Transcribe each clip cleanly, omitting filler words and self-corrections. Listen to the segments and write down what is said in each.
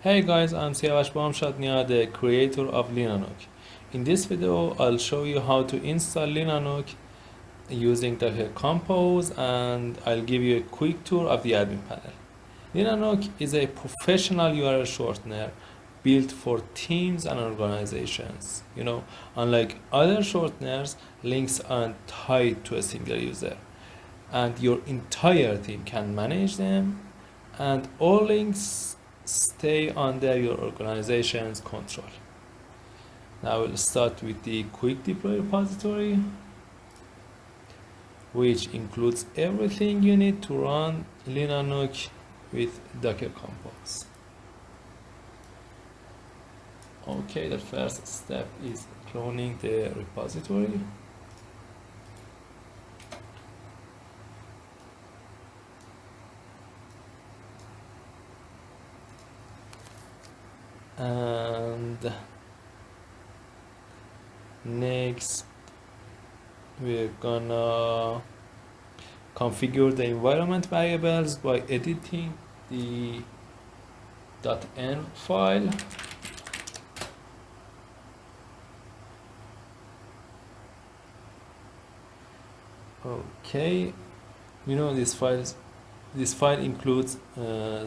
Hey guys, I'm Siavash Bomshadnia, the creator of Linanok. In this video, I'll show you how to install Linanok using Docker Compose, and I'll give you a quick tour of the admin panel. Linanok is a professional URL shortener built for teams and organizations. Unlike other shorteners, links aren't tied to a single user, and your entire team can manage them, and all links stay under your organization's control. Now we'll start with the quick deploy repository, which includes everything you need to run Linanok with Docker Compose. Okay, the first step is cloning the repository. And next we're gonna configure the environment variables by editing the .env file. Okay, this file includes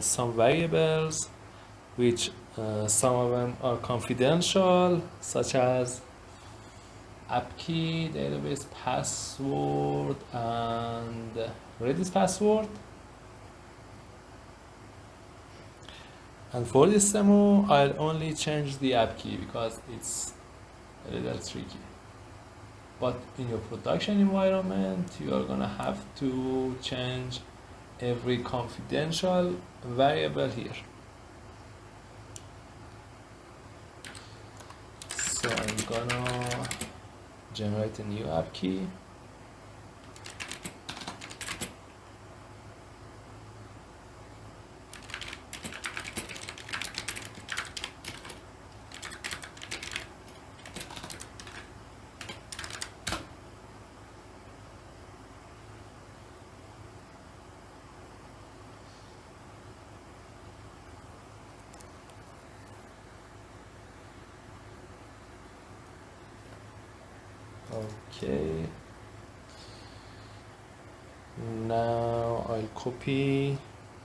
some variables which some of them are confidential, such as app key, database password, and Redis password. And for this demo, I'll only change the app key because it's a little tricky. But in your production environment, you are gonna have to change every confidential variable here. So I'm gonna generate a new app key. Okay, now I'll copy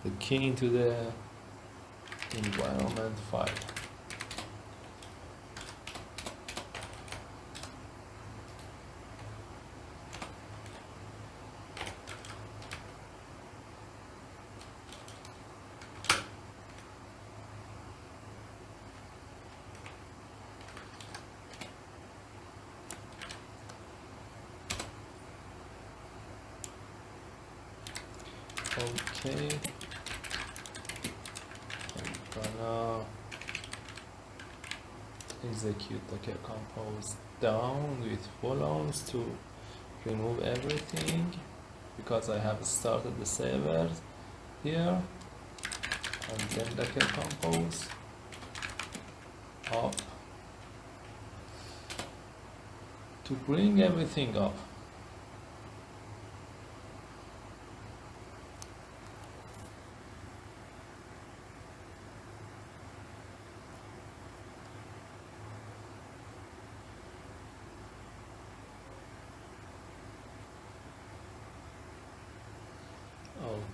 the key into the environment file. Okay, I'm gonna execute Docker Compose down with follows to remove everything, because I have started the server here, and then Docker Compose up to bring everything up.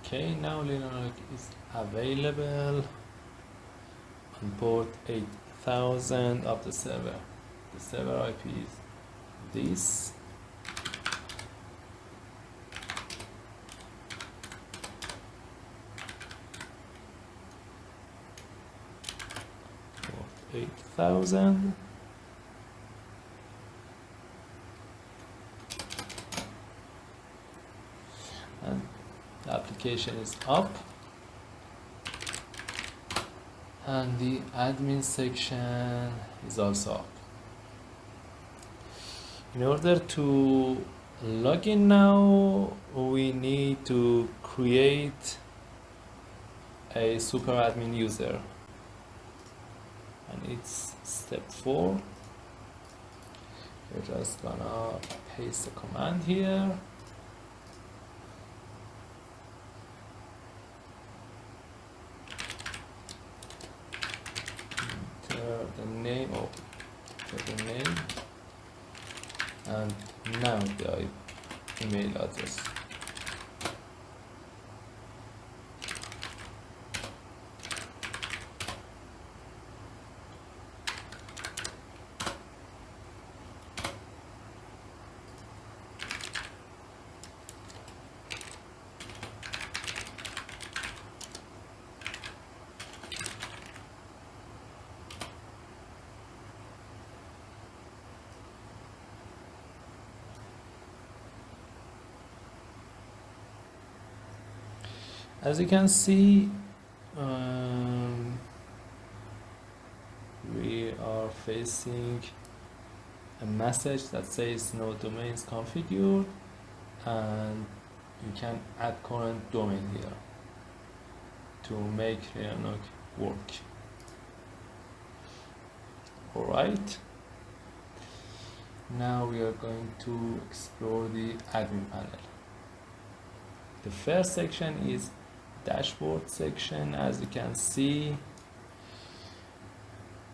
Okay, now Linanok is available on port 8000 of the server. The server IP is this. Port 8000. And the application is up, and the admin section is also up. In order to log in now, we need to create a super admin user, and it's step 4. We're just gonna paste the command here. the name and now the email address. As you can see, we are facing a message that says no domains configured, and you can add current domain here to make Linanok work. Alright, now we are going to explore the admin panel. The first section is dashboard section. As you can see,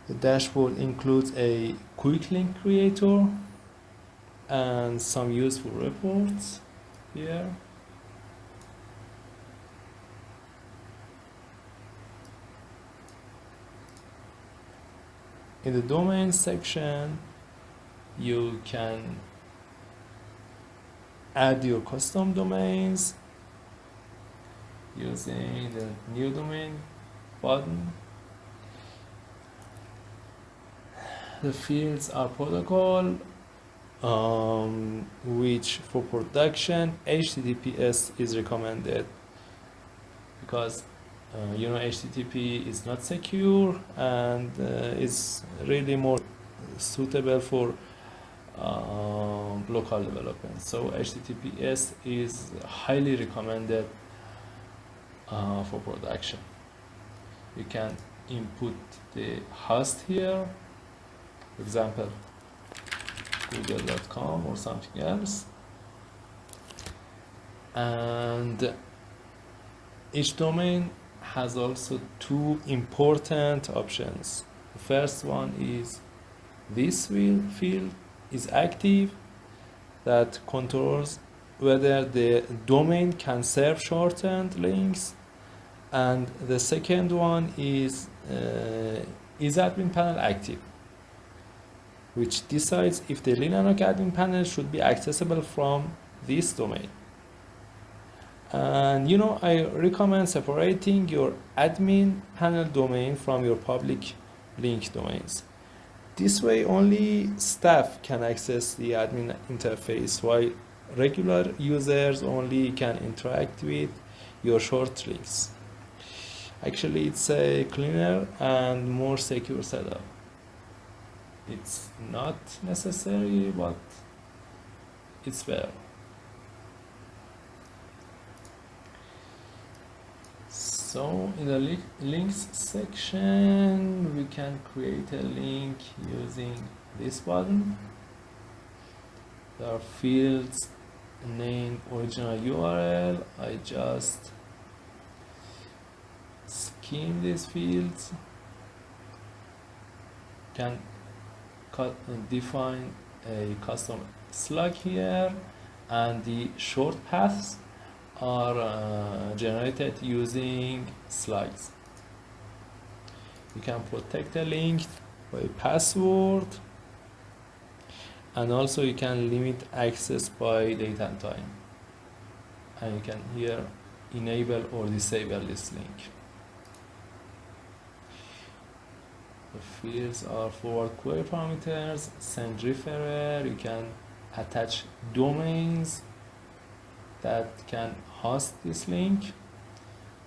the dashboard includes a quick link creator and some useful reports here. In the domain section, you can add your custom domains using the new domain button. The fields are protocol, which for production HTTPS is recommended because HTTP is not secure and is really more suitable for local development. So HTTPS is highly recommended for production. You can input the host here, for example google.com or something else, and each domain has also two important options. The first one is this field is active, that controls whether the domain can serve shortened links, and the second one is admin panel active, which decides if the Linanok admin panel should be accessible from this domain. And I recommend separating your admin panel domain from your public link domains. This way only staff can access the admin interface, while regular users only can interact with your short links. Actually, it's a cleaner and more secure setup. It's not necessary, but it's better. So in the links section, we can create a link using this button. There are fields named original URL. I just skim these fields. Can define a custom slug here, and the short paths are generated using slugs. You can protect a link by password, and also you can limit access by date and time, and you can here enable or disable this link. The fields are forward query parameters, send referrer. You can attach domains that can host this link,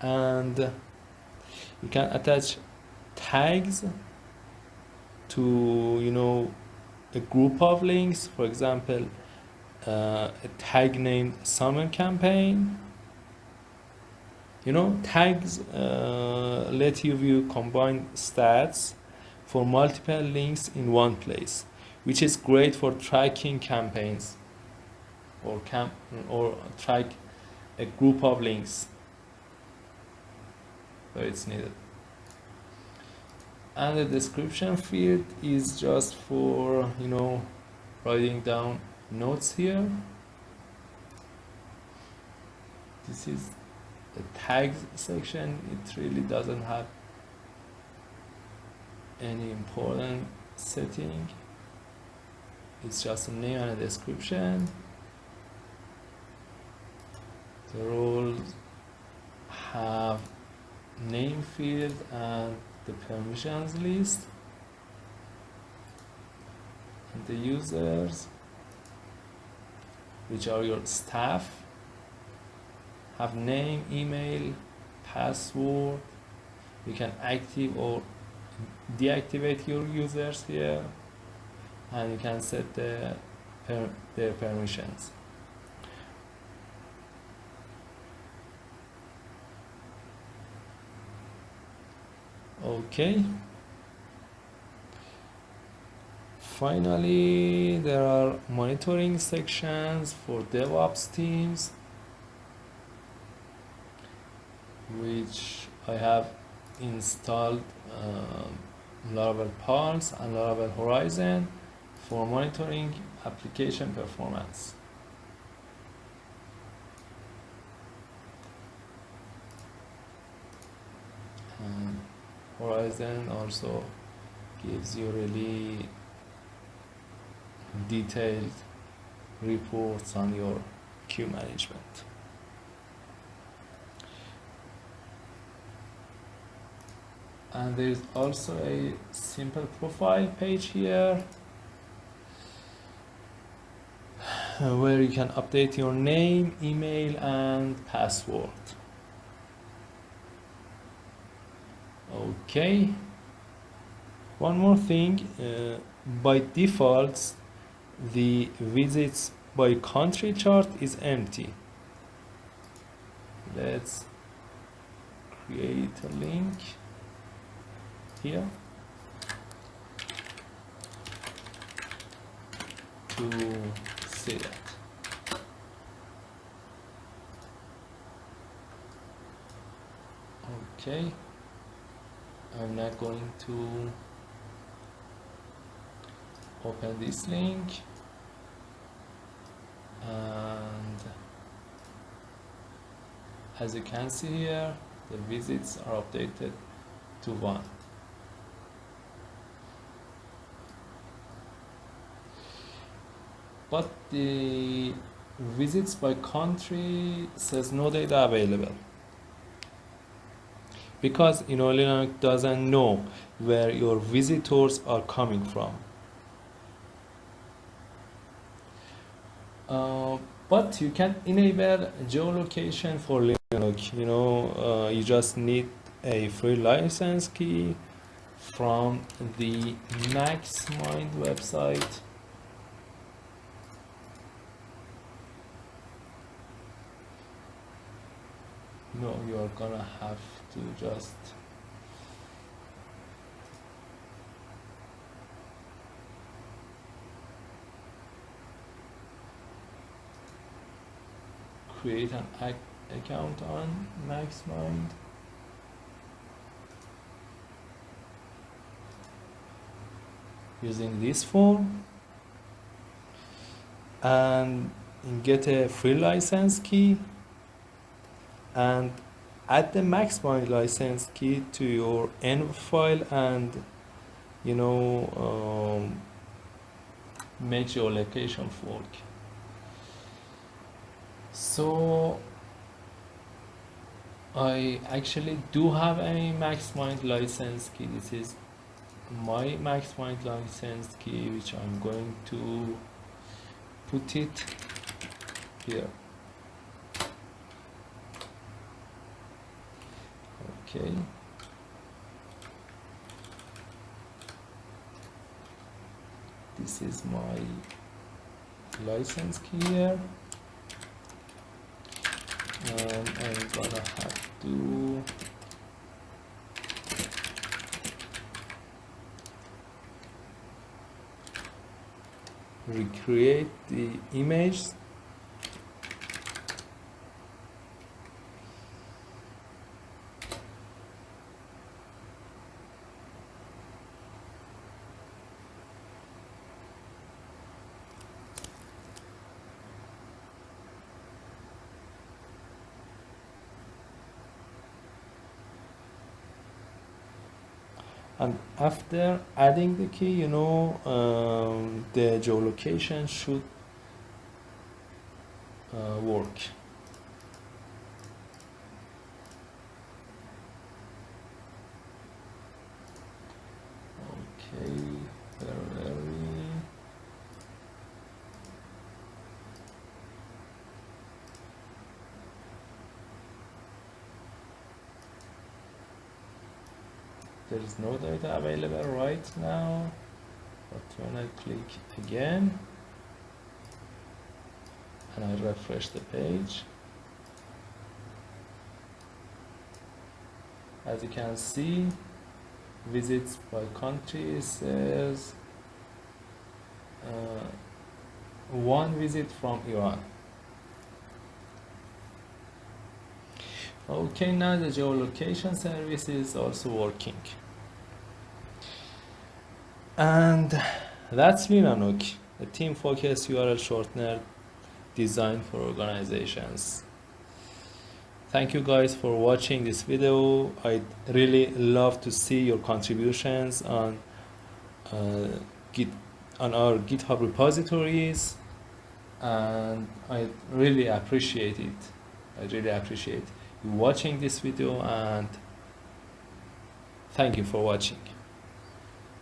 and you can attach tags to a group of links. For example, a tag named summer campaign. Tags let you view combined stats for multiple links in one place, which is great for tracking campaigns or track a group of links where it's needed. And the description field is just for, you know, writing down notes here. This is the tags section. It really doesn't have any important setting. It's just a name and a description. The roles have name field and the permissions list. And the users, which are your staff, have name, email, password. You can active or deactivate your users here, and you can set their permissions. Okay. Finally, there are monitoring sections for DevOps teams, which I have installed Laravel Pulse and Laravel Horizon for monitoring application performance. And Horizon also gives you really detailed reports on your queue management. And there's also a simple profile page here where you can update your name, email, and password. Okay. One more thing, by default, the visits by country chart is empty. Let's create a link here to see that. Okay, I'm not going to open this link, and as you can see here, the visits are updated to 1. But the visits by country says no data available, because Linanok doesn't know where your visitors are coming from. But you can enable geolocation for Linanok. You just need a free license key from the MaxMind website. No, you are gonna have to just create an account on MaxMind. Using this form and get a free license key and add the MaxMind license key to your env file and make your location work. So I actually do have a MaxMind license key. This is my MaxMind license key, which I'm going to put it here. Okay. This is my license key here. And I'm gonna have to recreate the image. And after adding the key, the geolocation should work. Okay, very. There is no data available right now, but when I click again and I refresh the page, as you can see, visits by country says one visit from Iran. Okay, now the geolocation service is also working. And that's Linanok, a team-focused URL shortener designed for organizations. Thank you guys for watching this video. I'd really love to see your contributions on our GitHub repositories, and I really appreciate it. I really appreciate you watching this video, and thank you for watching.